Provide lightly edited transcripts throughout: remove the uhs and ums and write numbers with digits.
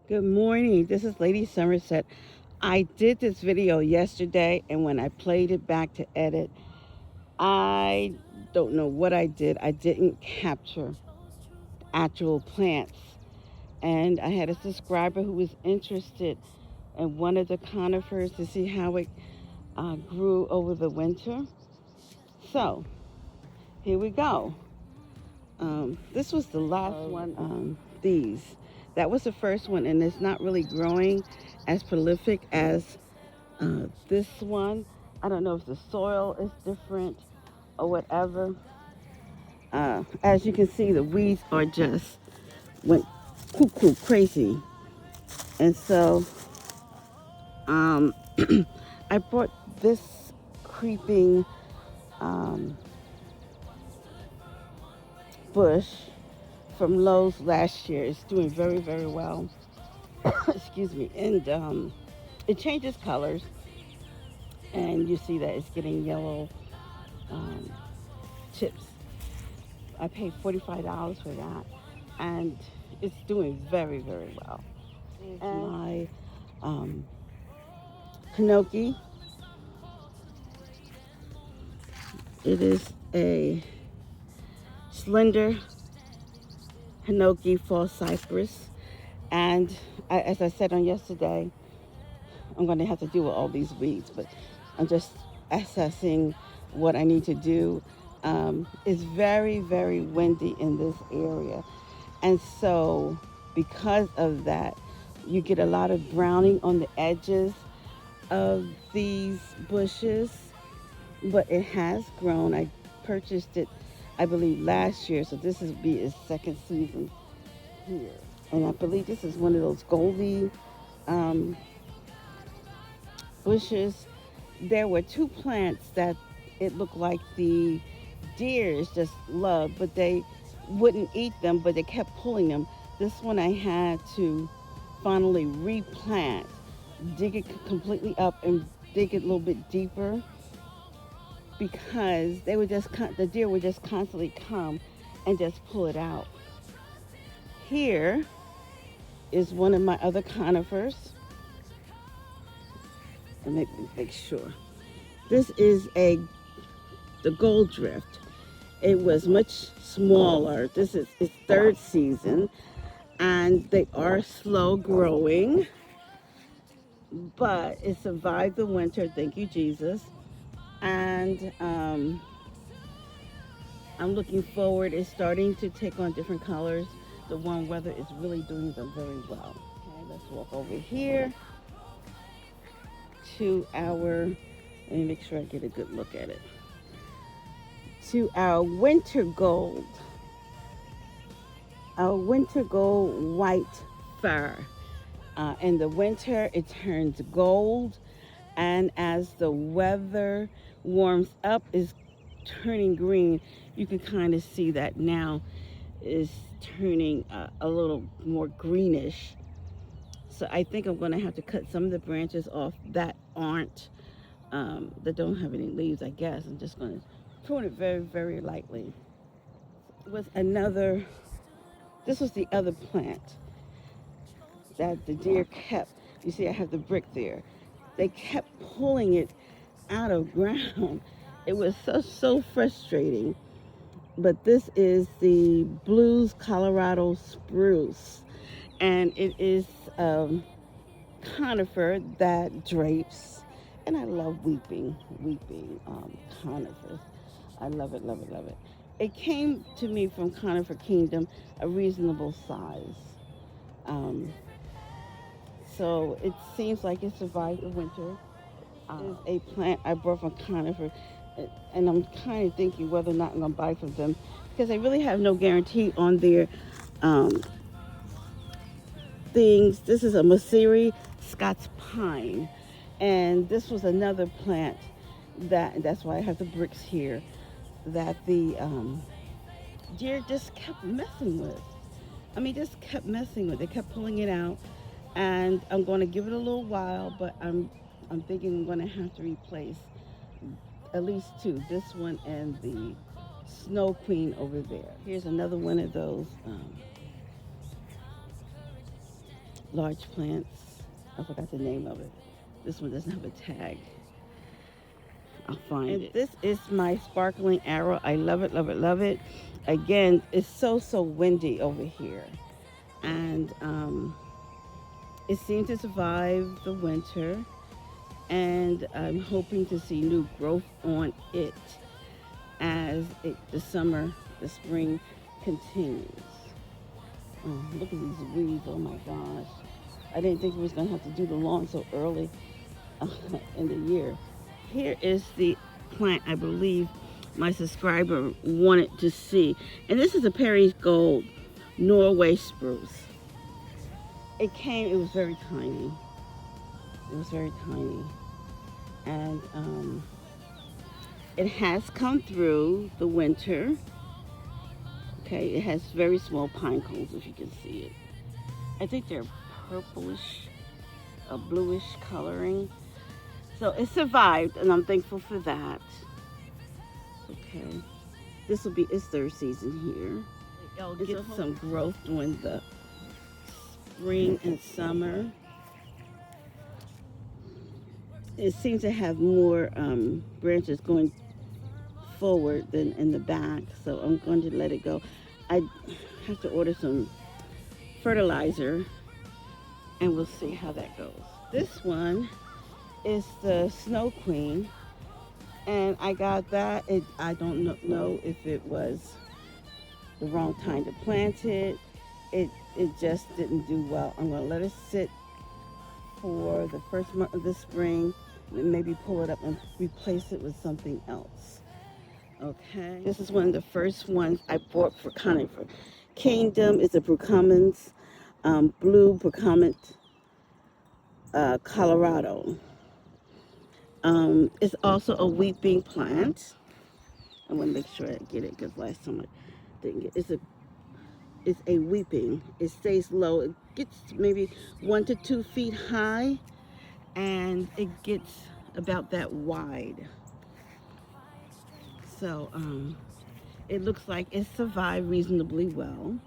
Good morning. This is Lady Somerset. I did this video yesterday, and when I played it back to edit, I don't know what I did. I didn't capture actual plants. And I had a subscriber who was interested in one of the conifers to see how it grew over the winter. So here we go. This was the last one. These. That was the first one, and it's not really growing as prolific as this one. I don't know if the soil is different or whatever. As you can see, the weeds are just went cuckoo crazy, and so um, I bought this creeping um, bush from Lowe's last year. It's doing very, very well. Excuse me, and it changes colors, and you see that it's getting yellow um, chips. I paid $45 for that, and it's doing very, very well. Here's my um, Hinoki. It is a slender Hinoki fall cypress, and as I said on yesterday, I'm going to have to deal with all these weeds, but I'm just assessing what I need to do. It's very, very windy in this area. And so, because of that, you get a lot of browning on the edges of these bushes, but it has grown. I purchased it, I believe, last year, so this will be its second season here. And I believe this is one of those goldy um, bushes. There were two plants that it looked like the deers just loved, but they wouldn't eat them, but they kept pulling them. This one I had to finally replant, dig it completely up and dig it a little bit deeper because they would just the deer would just constantly come and just pull it out. Here is one of my other conifers, and make sure. This is the gold drift. It was much smaller. This is its third season, and they are slow growing, but it survived the winter. Thank you, Jesus. And I'm looking forward. It's starting to take on different colors. The warm weather is really doing them very well. Okay, let's walk over here to our, let me make sure I get a good look at it, to our winter gold white fir. In the winter, it turns gold, and as the weather warms up, is turning green. You can kind of see that now is turning a little more greenish. So I think I'm going to have to cut some of the branches off that aren't that don't have any leaves. I guess I'm just going to prune it very, very lightly. With another, this was the other plant that the deer kept. You see, I have the brick there. They kept pulling it out of ground. It was so frustrating. But this is the Blues Colorado spruce, and it is conifer that drapes. And I love weeping conifers. I love it, love it, love it. It came to me from Conifer Kingdom, a reasonable size. Um, so it seems like it survived the winter. Is a plant I brought from Conifer, and I'm kind of thinking whether or not I'm going to buy from them because they really have no guarantee on their um, things. This is a Masiri Scots pine, and this was another plant that's why I have the bricks here that the deer just kept messing with. I mean, just kept messing with. They kept pulling it out, and I'm going to give it a little while, but I'm thinking I'm going to have to replace at least two. This one and the Snow Queen over there. Here's another one of those large plants. I forgot the name of it. This one doesn't have a tag. I'll find it. This is my sparkling arrow. I love it, love it, love it. Again, it's so windy over here. And it seemed to survive the winter. And I'm hoping to see new growth on it as the spring continues. Oh, look at these weeds, oh my gosh. I didn't think we was gonna have to do the lawn so early in the year. Here is the plant I believe my subscriber wanted to see. And this is a Perry's Gold Norway spruce. It was very tiny. It was very tiny. And it has come through the winter. Okay, it has very small pine cones, if you can see it. I think they're purplish, a bluish coloring. So it survived, and I'm thankful for that. Okay, this will be its third season here. It'll get some growth during the spring and summer. It seems to have more branches going forward than in the back, so I'm going to let it go. I have to order some fertilizer, and we'll see how that goes. This one is the Snow Queen, and I got that. I don't know if it was the wrong time to plant it. It just didn't do well. I'm going to let it sit for the first month of the spring, and maybe pull it up and replace it with something else. Okay, this is one of the first ones I bought for Conifer. Kingdom is a Brucumens, blue Brucument, Colorado. It's also a weeping plant. I want to make sure I get it because last time I didn't get it. It's a weeping. It stays low. It gets maybe 1 to 2 feet high, and it gets about that wide. So it looks like it survived reasonably well,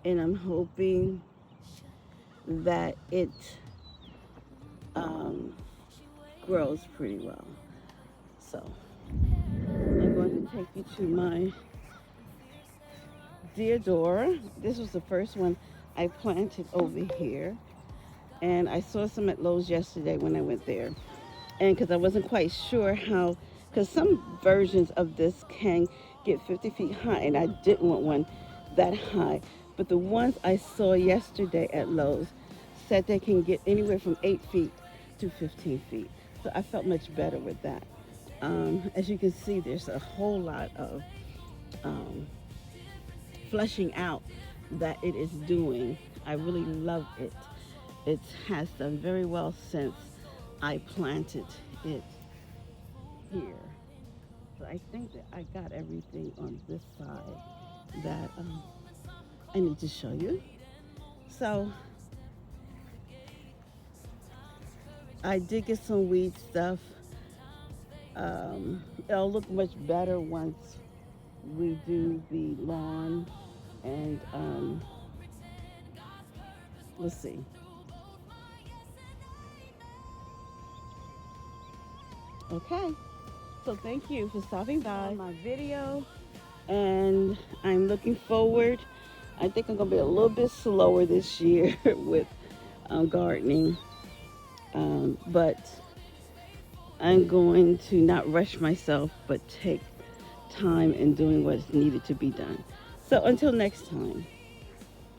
and I'm hoping that it grows pretty well. So I'm going to take you to my Deodora. This was the first one I planted over here, and I saw some at Lowe's yesterday when I went there, and because I wasn't quite sure how, because some versions of this can get 50 feet high, and I didn't want one that high, but the ones I saw yesterday at Lowe's said they can get anywhere from 8 feet to 15 feet. So I felt much better with that. As you can see, there's a whole lot of fleshing out that it is doing. I really love it. It has done very well since I planted it here. So I think that I got everything on this side that I need to show you. So I did get some weed stuff. It'll look much better once we do the lawn, and let's see. Okay, so thank you for stopping by my video, and I'm looking forward. I think I'm gonna be a little bit slower this year with gardening, but I'm going to not rush myself, but take time in doing what's needed to be done. So until next time,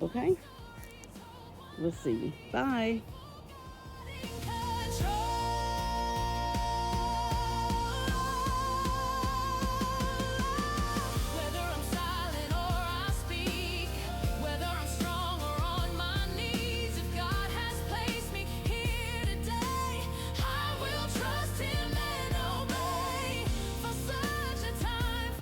okay? We'll see you. Bye.